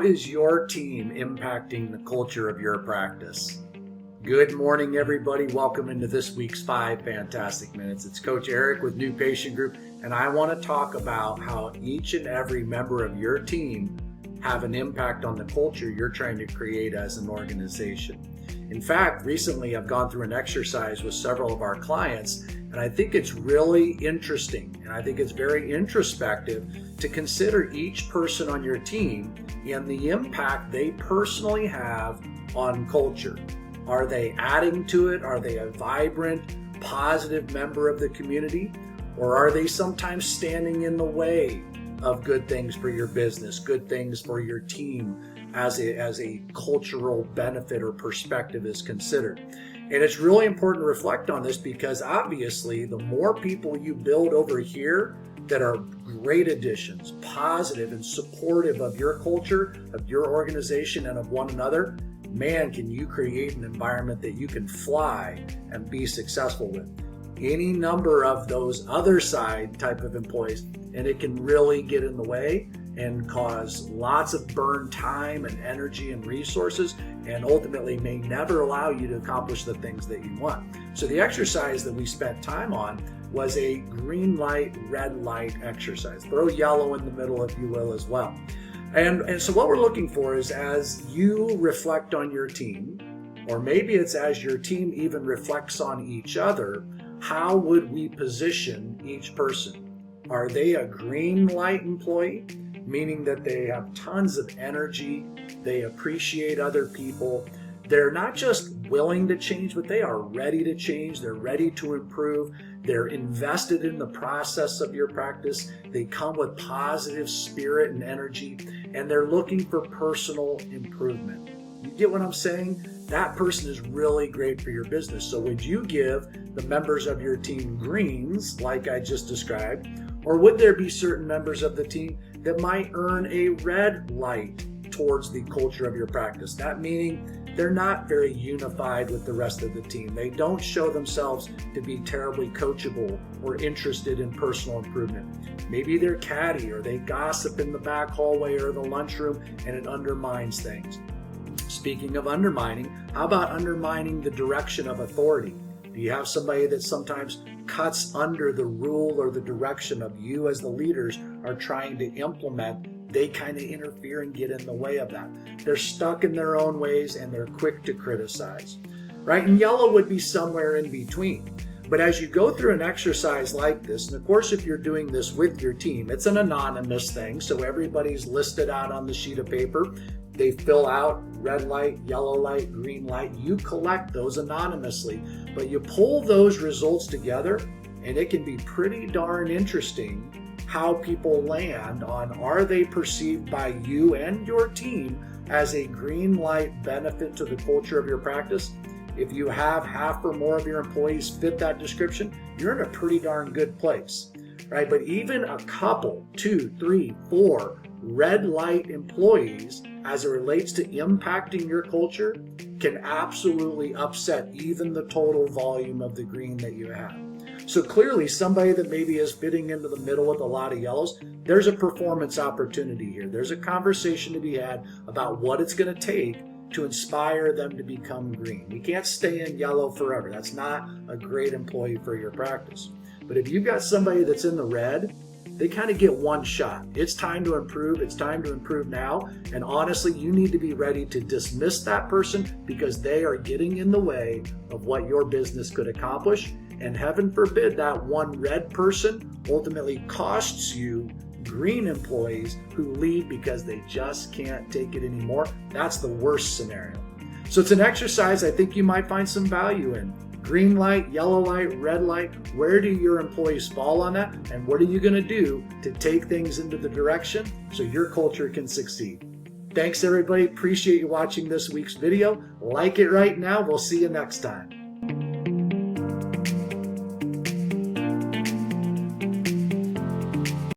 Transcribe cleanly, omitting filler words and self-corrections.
is your team impacting the culture of your practice? Good morning, everybody. Welcome into this week's 5 Fantastic Minutes. It's Coach Eric with New Patient Group, and I want to talk about how each and every member of your team have an impact on the culture you're trying to create as an organization. In fact, recently I've gone through an exercise with several of our clients, and I think it's really interesting, and I think it's very introspective to consider each person on your team and the impact they personally have on culture. Are they adding to it? Are they a vibrant, positive member of the community? Or are they sometimes standing in the way of good things for your business, good things for your team as a cultural benefit or perspective is considered? And it's really important to reflect on this because obviously the more people you build over here that are great additions, positive and supportive of your culture, of your organization, and of one another, man, can you create an environment that you can fly and be successful with. Any number of those other side type of employees, and it can really get in the way and cause lots of burned time and energy and resources, and ultimately may never allow you to accomplish the things that you want. So the exercise that we spent time on was a green light, red light exercise. Throw yellow in the middle, if you will, as well. And so what we're looking for is as you reflect on your team, or maybe it's as your team even reflects on each other, how would we position each person? Are they a green light employee, meaning that they have tons of energy, they appreciate other people, they're not just willing to change, but they are ready to change, they're ready to improve, they're invested in the process of your practice, they come with positive spirit and energy, and they're looking for personal improvement. You get what I'm saying? That person is really great for your business. So would you give the members of your team greens, like I just described, or would there be certain members of the team that might earn a red light towards the culture of your practice? That meaning they're not very unified with the rest of the team. They don't show themselves to be terribly coachable or interested in personal improvement. Maybe they're catty, or they gossip in the back hallway or the lunchroom, and it undermines things. Speaking of undermining, how about undermining the direction of authority? Do you have somebody that sometimes cuts under the rule or the direction of you as the leaders are trying to implement? They kind of interfere and get in the way of that. They're stuck in their own ways and they're quick to criticize, right? And yellow would be somewhere in between. But as you go through an exercise like this, and of course if you're doing this with your team, it's an anonymous thing, so everybody's listed out on the sheet of paper. They fill out red light, yellow light, green light. You collect those anonymously, but you pull those results together and it can be pretty darn interesting how people land on, are they perceived by you and your team as a green light benefit to the culture of your practice? If you have half or more of your employees fit that description, you're in a pretty darn good place, right? But even a couple, 2, 3, 4 red light employees as it relates to impacting your culture can absolutely upset even the total volume of the green that you have. So clearly somebody that maybe is fitting into the middle with a lot of yellows, there's a performance opportunity here. There's a conversation to be had about what it's going to take to inspire them to become green. We can't stay in yellow forever. That's not a great employee for your practice. But if you've got somebody that's in the red, they kind of get one shot. It's time to improve. It's time to improve now. And honestly, you need to be ready to dismiss that person because they are getting in the way of what your business could accomplish. And heaven forbid that one red person ultimately costs you green employees who leave because they just can't take it anymore. That's the worst scenario. So it's an exercise I think you might find some value in. Green light, yellow light, red light, where do your employees fall on that? And what are you going to do to take things into the direction so your culture can succeed? Thanks everybody. Appreciate you watching this week's video. Like it right now. We'll see you next time.